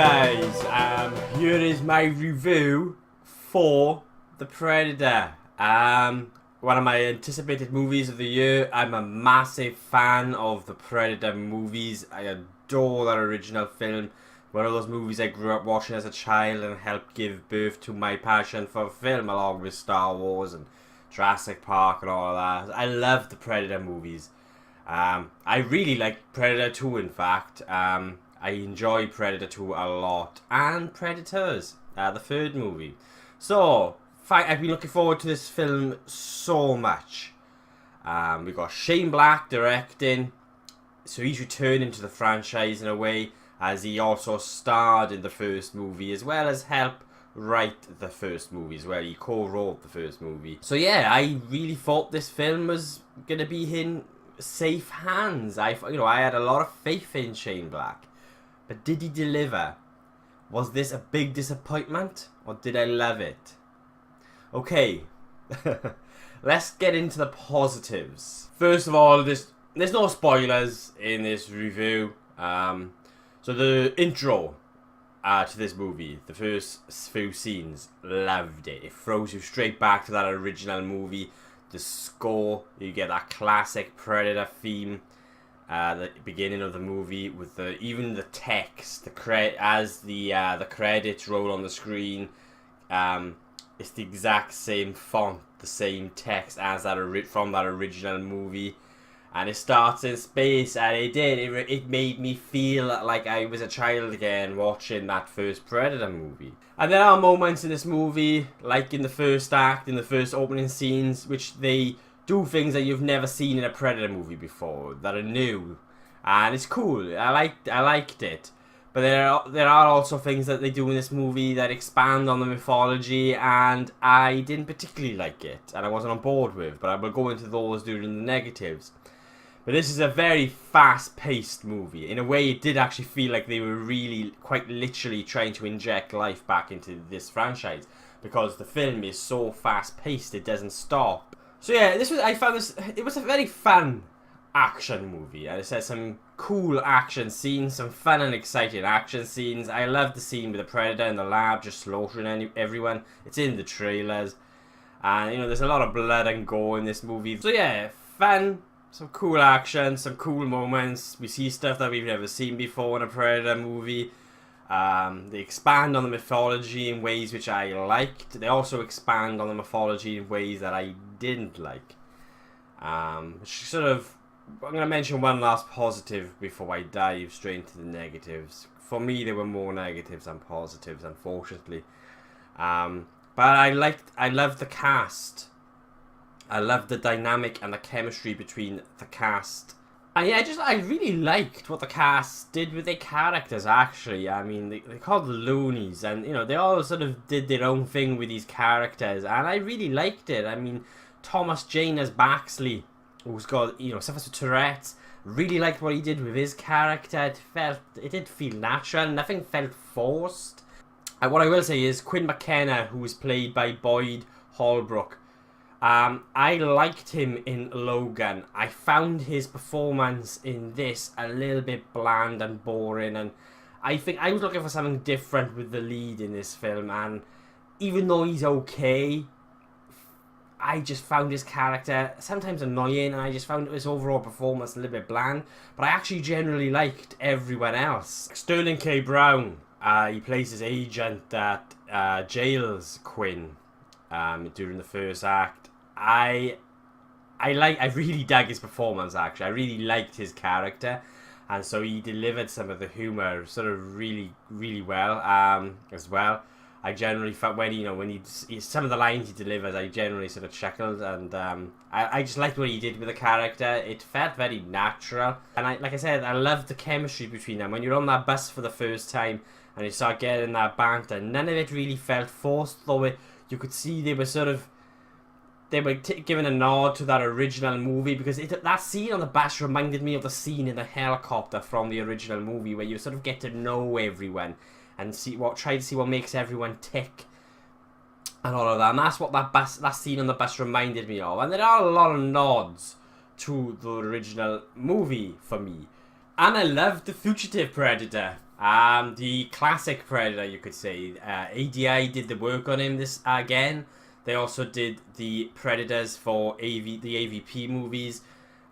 guys, here is my review for The Predator. One of my anticipated movies of the year. I'm a massive fan of the Predator movies. I adore that original film. One of those movies I grew up watching as a child and helped give birth to my passion for film, along with Star Wars and Jurassic Park and all of that. I love the Predator movies. I really like Predator 2, in fact. I enjoy Predator 2 a lot. And Predators, the third movie. So, I've been looking forward to this film so much. We've got Shane Black directing. So he's returning to the franchise in a way, as he also starred in the first movie, as well as helped write the first movie as well. He co-wrote the first movie. So yeah, I really thought this film was going to be in safe hands. I had a lot of faith in Shane Black. But did he deliver? Was this a big disappointment, or did I love it? Okay, let's get into the positives. First of all, there's no spoilers in this review. So the intro to this movie, the first few scenes, loved it. It throws you straight back to that original movie. The score, you get that classic Predator theme. The beginning of the movie with even the text, as the credits roll on the screen, it's the exact same font, the same text as from that original movie, and it starts in space, and it made me feel like I was a child again watching that first Predator movie. And there are moments in this movie, like in the first act, in the first opening scenes, which they do things that you've never seen in a Predator movie before, that are new, and it's cool. I liked it, but there are also things that they do in this movie that expand on the mythology, and I didn't particularly like it, and I wasn't on board with. But I will go into those during the negatives. But this is a very fast-paced movie. In a way, it did actually feel like they were really, quite literally, trying to inject life back into this franchise, because the film is so fast-paced, it doesn't stop. So yeah, it was a very fun action movie. And it had some cool action scenes, some fun and exciting action scenes. I love the scene with the Predator in the lab just slaughtering everyone. It's in the trailers. And, there's a lot of blood and gore in this movie. So yeah, fun, some cool action, some cool moments. We see stuff that we've never seen before in a Predator movie. They expand on the mythology in ways which I liked. They also expand on the mythology in ways that I didn't like. I'm going to mention one last positive before I dive straight into the negatives. For me, there were more negatives than positives, unfortunately. But I loved the cast. I loved the dynamic and the chemistry between the cast. And yeah, I really liked what the cast did with their characters, actually. I mean, they called the loonies, and, they all sort of did their own thing with these characters, and I really liked it. I mean, Thomas Jane as Baxley, who's got, suffers with Tourette's, really liked what he did with his character. It did feel natural, nothing felt forced. And what I will say is, Quinn McKenna, who was played by Boyd Holbrook, I liked him in Logan. I found his performance in this a little bit bland and boring, and I think I was looking for something different with the lead in this film, and even though he's okay, I just found his character sometimes annoying, and I just found his overall performance a little bit bland. But I actually generally liked everyone else. Sterling K. Brown, he plays his agent that jails Quinn during the first act. I really dug his performance, actually. I really liked his character, and so he delivered some of the humor sort of really, really well, as well. I generally felt when some of the lines he delivers, I generally sort of chuckled, and I just liked what he did with the character. It felt very natural, and like I said, I loved the chemistry between them. When you're on that bus for the first time and you start getting that banter, none of it really felt forced, though you could see they were giving a nod to that original movie, because that scene on the bus reminded me of the scene in the helicopter from the original movie, where you sort of get to know everyone and try to see what makes everyone tick and all of that. And that's what that scene on the bus reminded me of. And there are a lot of nods to the original movie for me. And I loved the fugitive Predator. The classic Predator, you could say. ADI did the work on him this again. They also did the Predators for the AVP movies.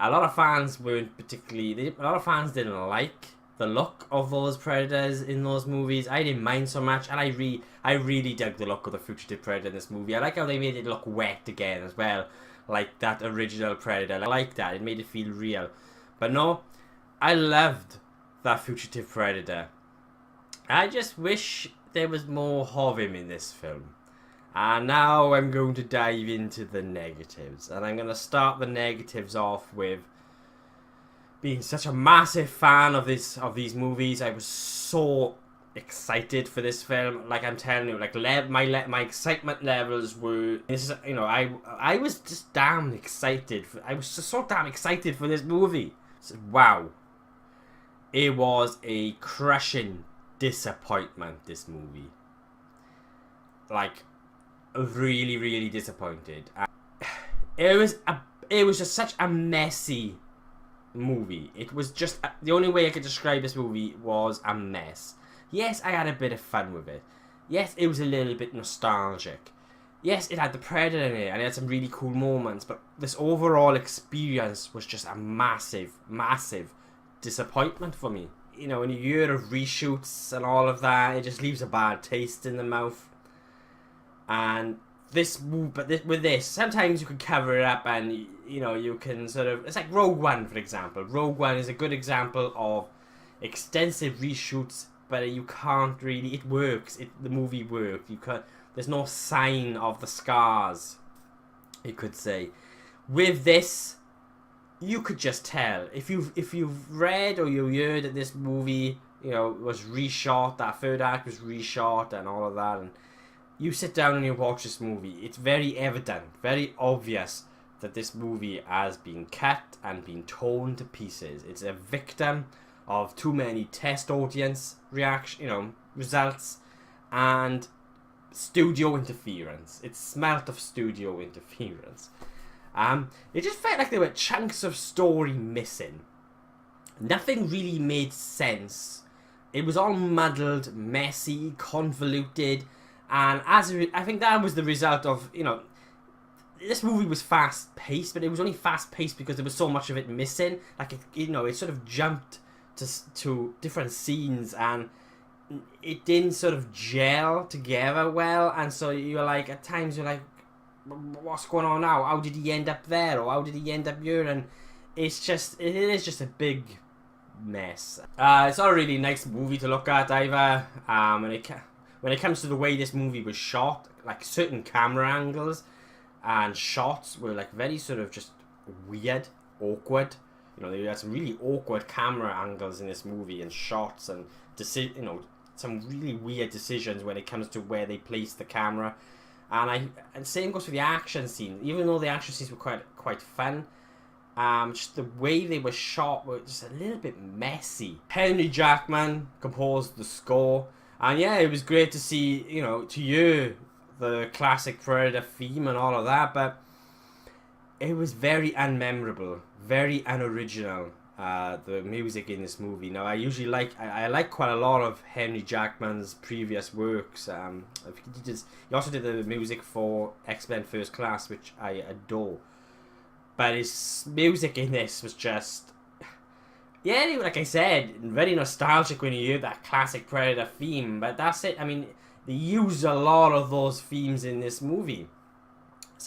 A lot of fans weren't particularly. A lot of fans didn't like the look of those Predators in those movies. I didn't mind so much, and I really dug the look of the Fugitive Predator in this movie. I like how they made it look wet again as well, like that original Predator. I like that. It made it feel real. But no, I loved that Fugitive Predator. I just wish there was more of him in this film. And now I'm going to dive into the negatives. And I'm going to start the negatives off with being such a massive fan of these movies. I was so excited for this film. Like I'm telling you, like my excitement levels were. This is, you know, I was just damn excited. I was just so damn excited for this movie. So, wow, it was a crushing disappointment. This movie, like, really, really disappointed. It was just such a messy movie. It was just the only way I could describe this movie was a mess. Yes, I had a bit of fun with it. Yes, it was a little bit nostalgic. Yes, it had the Predator in it and it had some really cool moments, but this overall experience was just a massive, massive disappointment for me. You know, in a year of reshoots and all of that, it just leaves a bad taste in the mouth. And with this, sometimes you can cover it up and, you know, you can sort of, it's like Rogue One, for example. Rogue One is a good example of extensive reshoots, but you can't really, it works, the movie worked. There's no sign of the scars, you could say. With this, you could just tell. If you've read or you heard that this movie, you know, was reshot, that third act was reshot and all of that, and you sit down and you watch this movie, it's very evident, very obvious that this movie has been cut and been torn to pieces. It's a victim of too many test audience results and studio interference. It smelt of studio interference. It just felt like there were chunks of story missing. Nothing really made sense. It was all muddled, messy, convoluted. And I think that was the result of, you know, this movie was fast paced, but it was only fast paced because there was so much of it missing. Like, it sort of jumped to different scenes and it didn't sort of gel together well. And so you're like, at times you're like, what's going on now? How did he end up there? Or how did he end up here? And it is just a big mess. It's not a really nice movie to look at either. When it comes to the way this movie was shot, like certain camera angles and shots were like very sort of just weird, awkward. You know, they had some really awkward camera angles in this movie and shots and some really weird decisions when it comes to where they placed the camera. And same goes for the action scene. Even though the action scenes were quite fun, just the way they were shot were just a little bit messy. Henry Jackman composed the score. And yeah, it was great to see, you know, to hear the classic Predator theme and all of that, but it was very unmemorable, very unoriginal, the music in this movie. Now, I usually I like quite a lot of Henry Jackman's previous works. He also did the music for X-Men First Class, which I adore. But his music in this was just... Yeah, like I said, very nostalgic when you hear that classic Predator theme, but that's it. I mean, they use a lot of those themes in this movie.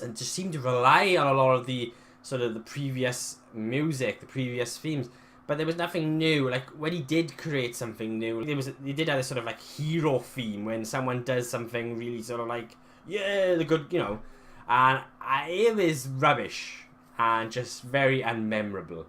And just seem to rely on a lot of the sort of the previous music, the previous themes. But there was nothing new. Like, when he did create something new, he did have a sort of like hero theme when someone does something really sort of like, yeah, the good, you know. And it was rubbish and just very unmemorable.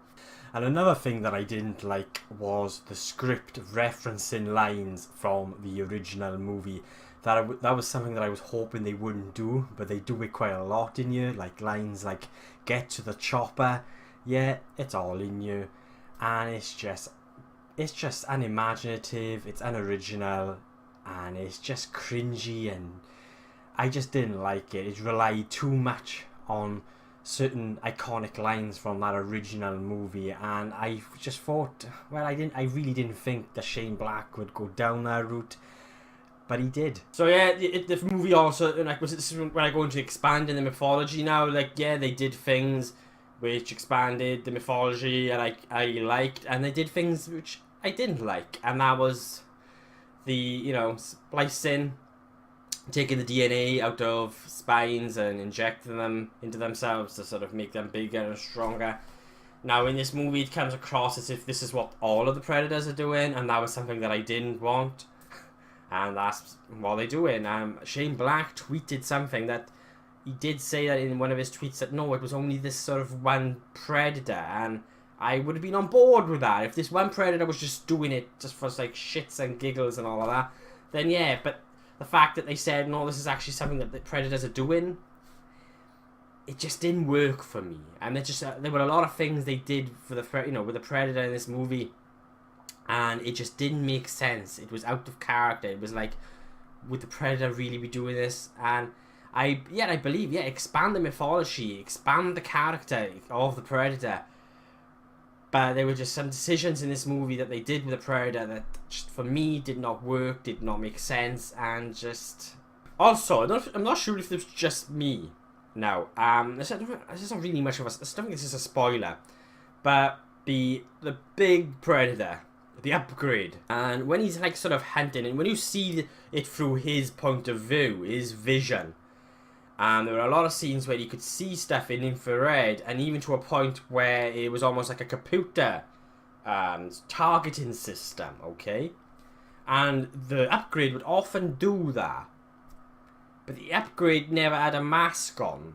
And another thing that I didn't like was the script referencing lines from the original movie. That was something that I was hoping they wouldn't do, but they do it quite a lot in here. Like lines like, get to the chopper, yeah, it's all in you. And it's just unimaginative, it's unoriginal, and it's just cringy, and I just didn't like it. It relied too much on certain iconic lines from that original movie, and I just thought, well, I really didn't think that Shane Black would go down that route, but he did. So yeah, the movie also, like, this is when I go into expanding the mythology now. Like, yeah, they did things which expanded the mythology, and I liked, and they did things which I didn't like, and that was the, you know, splicing, taking the DNA out of spines and injecting them into themselves to sort of make them bigger and stronger. Now, in this movie, it comes across as if this is what all of the Predators are doing, and that was something that I didn't want. And that's what they're doing. Shane Black tweeted something that he did say that in one of his tweets that no, it was only this sort of one Predator, and I would have been on board with that. If this one Predator was just doing it just for like shits and giggles and all of that, then yeah, but the fact that they said, no, this is actually something that the Predators are doing, it just didn't work for me. And there were a lot of things they did for the, you know, with the Predator in this movie, and it just didn't make sense. It was out of character. It was like, would the Predator really be doing this? And I believe, expand the mythology, expand the character of the Predator. But there were just some decisions in this movie that they did with the Predator that just, for me, did not work, did not make sense, and just... Also, I'm not sure if it was just me. No, this is not really much of a... I don't think this is a spoiler. But the big Predator, the upgrade, and when he's like sort of hunting, and when you see it through his point of view, his vision, there were a lot of scenes where you could see stuff in infrared, and even to a point where it was almost like a computer targeting system, okay? And the upgrade would often do that. But the upgrade never had a mask on.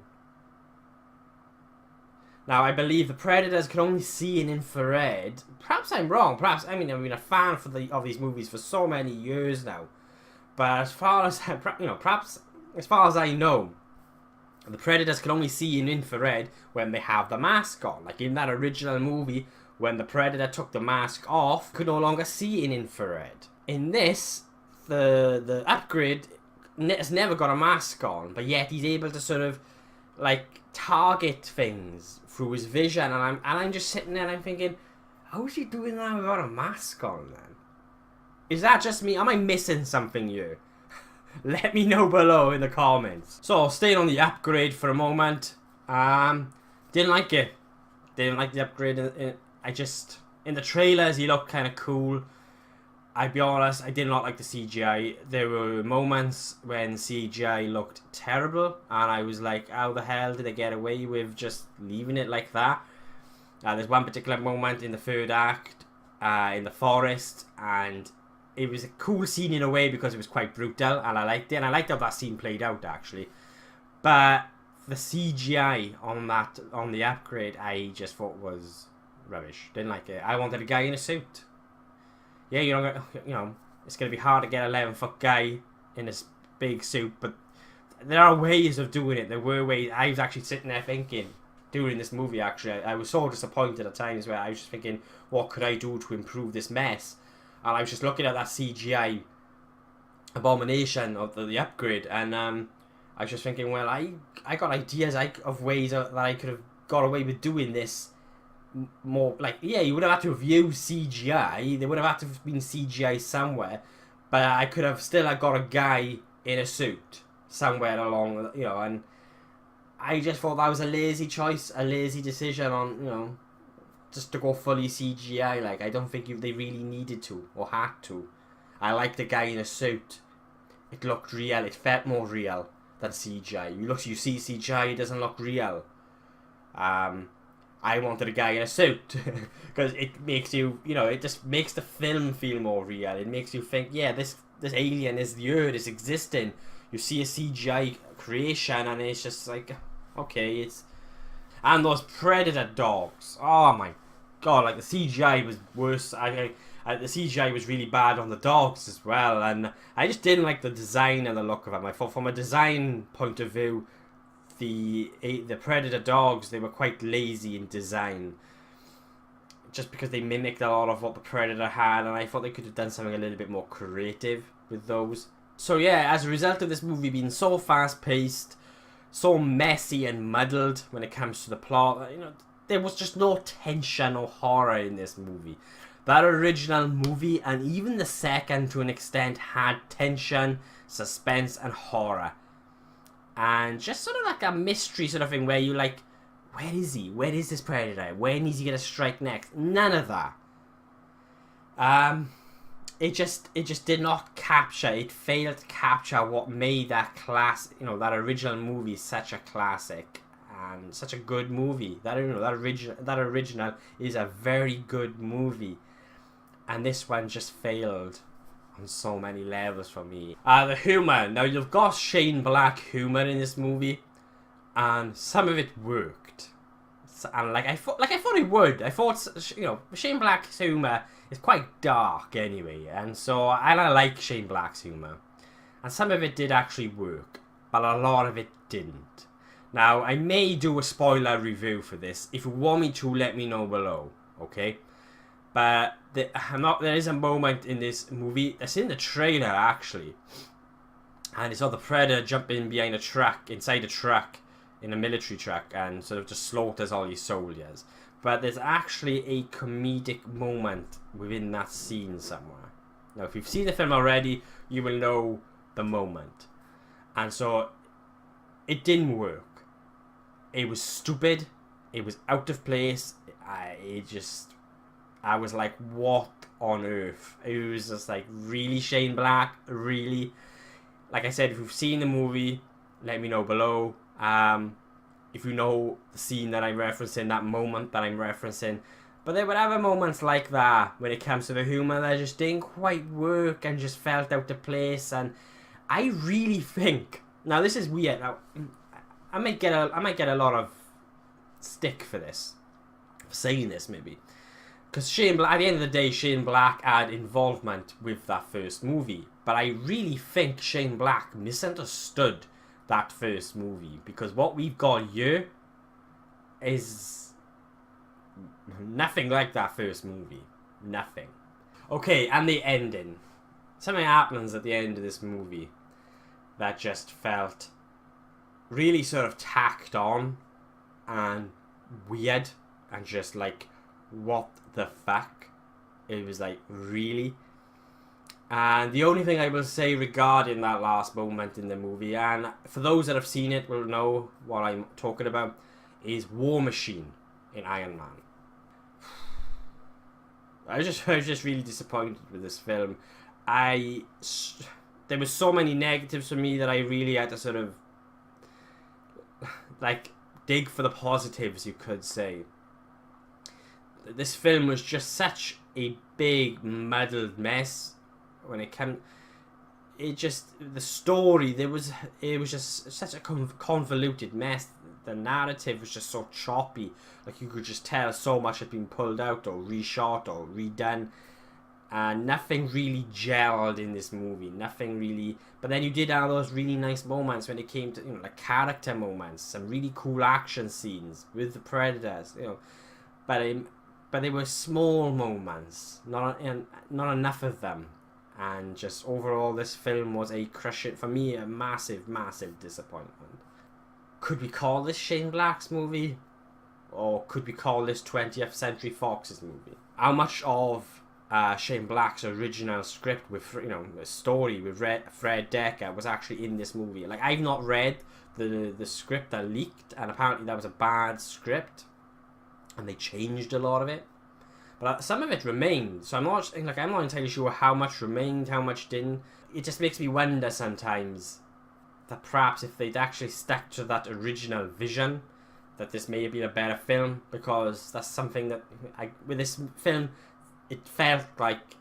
Now, I believe the Predators can only see in infrared. Perhaps I'm wrong. Perhaps, I mean, I've been a fan of these movies for so many years now. But as far as, you know, perhaps, as far as I know, the Predators can only see in infrared when they have the mask on. Like in that original movie, when the Predator took the mask off, could no longer see in infrared. In this, the upgrade has never got a mask on, but yet he's able to sort of like target things through his vision. And I'm just sitting there and I'm thinking, how is he doing that without a mask on then? Is that just me? Am I missing something here? Let me know below in the comments. So, staying on the upgrade for a moment. Didn't like it. Didn't like the upgrade. In the trailers, he looked kind of cool. I'll be honest, I did not like the CGI. There were moments when CGI looked terrible, and I was like, how the hell did they get away with just leaving it like that? There's one particular moment in the third act, in the forest, and it was a cool scene in a way because it was quite brutal, and I liked it, and I liked how that scene played out actually. But the CGI on the upgrade, I just thought was rubbish. Didn't like it. I wanted a guy in a suit. Yeah, you know, it's gonna be hard to get an 11-foot guy in this big suit, but there are ways of doing it. There were ways. I was actually sitting there thinking, during this movie actually, I was so disappointed at times where I was just thinking, what could I do to improve this mess? And I was just looking at that CGI abomination of the upgrade, and I was just thinking, well, I got ideas of ways that I could have got away with doing this more. Like, yeah, you would have had to have used CGI. There would have had to have been CGI somewhere, but I could have still got a guy in a suit somewhere along, you know, and I just thought that was a lazy choice, a lazy decision on, you know, just to go fully CGI. Like, I don't think they really needed to or had to. I liked the guy in a suit. It looked real. It felt more real than CGI. You see CGI, it doesn't look real. I wanted a guy in a suit because it makes you, you know, it just makes the film feel more real. It makes you think, yeah, this alien is the Earth, is existing. You see a CGI creation, and it's just like, okay, it's. And those Predator dogs. Oh my god, like the CGI was worse. The CGI was really bad on the dogs as well, and I just didn't like the design and the look of them. I thought, from a design point of view, the Predator dogs, they were quite lazy in design, just because they mimicked a lot of what the Predator had, and I thought they could have done something a little bit more creative with those. So yeah, as a result of this movie being so fast paced, so messy and muddled when it comes to the plot. You know, there was just no tension or horror in this movie. That original movie, and even the second to an extent, had tension, suspense, and horror. And just sort of like a mystery sort of thing where you like, where is he? Where is this predator? When is he going to strike next? None of that. It just did not capture, it failed to capture what made that that original movie such a classic. And such a good movie. That original is a very good movie. And this one just failed on so many levels for me. The humour. Now you've got Shane Black humour in this movie, and some of it worked. And I thought it would. I thought, Shane Black's humour is quite dark anyway, and so I like Shane Black's humour. And some of it did actually work, but a lot of it didn't. Now I may do a spoiler review for this. If you want me to, let me know below. Okay. But there is a moment in this movie that's in the trailer actually, and it's all the predator jumping behind a truck, inside a truck, in a military truck, and sort of just slaughters all these soldiers. But there's actually a comedic moment within that scene somewhere. Now, if you've seen the film already, you will know the moment, and so it didn't work. It was stupid. It was out of place. I was like, what on earth? It was just like, really, Shane Black? Really? Like I said, if you've seen the movie, let me know below. If you know the scene that I'm referencing, that moment that I'm referencing. But there were other moments like that when it comes to the humour that just didn't quite work and just felt out of place. And I really think, now this is weird. Now, I might get a lot of stick for this, for saying this maybe. Because Shane Black, at the end of the day, Shane Black had involvement with that first movie. But I really think Shane Black misunderstood that first movie. Because what we've got here is nothing like that first movie. Nothing. Okay, and the ending. Something happens at the end of this movie that just felt really sort of tacked on and weird and just like, what the fuck? It was like, really? And the only thing I will say regarding that last moment in the movie, and for those that have seen it will know what I'm talking about, is War Machine in Iron Man. I was just really disappointed with this film. There was so many negatives for me that I really had to sort of like dig for the positives, you could say. This film was just such a big muddled mess when it came. The story, it was just such a convoluted mess. The narrative was just so choppy, like you could just tell so much had been pulled out or reshot or redone, and nothing really gelled in this movie. Nothing really. But then you did have those really nice moments when it came to like character moments, some really cool action scenes with the predators, but they were small moments, not enough of them. And just overall, this film was for me, a massive, massive disappointment. Could we call this Shane Black's movie? Or could we call this 20th Century Fox's movie? How much of Shane Black's original script with, a story with Fred Decker was actually in this movie? Like, I've not read the script that leaked, and apparently that was a bad script. And they changed a lot of it, but some of it remained. So I'm not entirely sure how much remained, how much didn't. It just makes me wonder sometimes that perhaps if they'd actually stuck to that original vision, that this may have been a better film. Because that's something that with this film, it felt like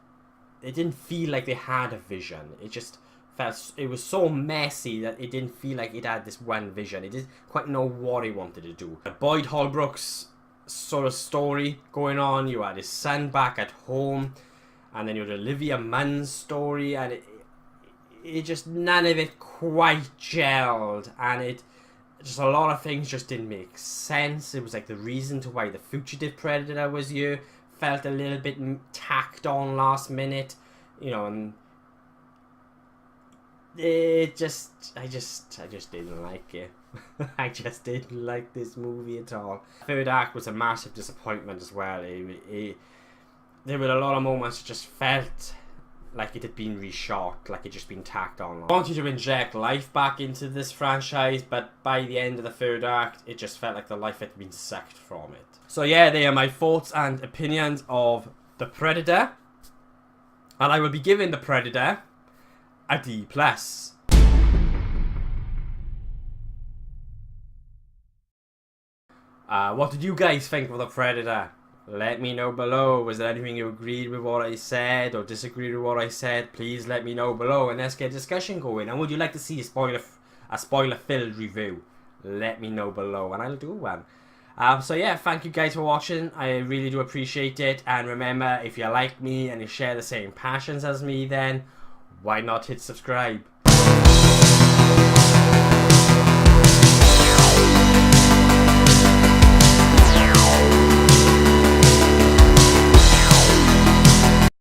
it didn't feel like they had a vision. It was so messy that it didn't feel like it had this one vision. It didn't quite know what it wanted to do. Boyd Holbrook's sort of story going on. You had his son back at home, and then you had Olivia Munn's story, and it just, none of it quite gelled, and just a lot of things just didn't make sense. It was like the reason to why the fugitive predator was here felt a little bit tacked on last minute, and I just didn't like it. I just didn't like this movie at all. Third act was a massive disappointment as well. There were a lot of moments that just felt like it had been reshot, like it just been tacked on. I wanted to inject life back into this franchise, but by the end of the third act, it just felt like the life had been sucked from it. So yeah, they are my thoughts and opinions of The Predator. And I will be giving The Predator a D+. What did you guys think of The Predator? Let me know below. Was there anything you agreed with what I said or disagreed with what I said? Please let me know below and let's get a discussion going. And would you like to see a spoiler-filled review? Let me know below and I'll do one. So yeah, thank you guys for watching. I really do appreciate it. And remember, if you like me and you share the same passions as me, then why not hit subscribe?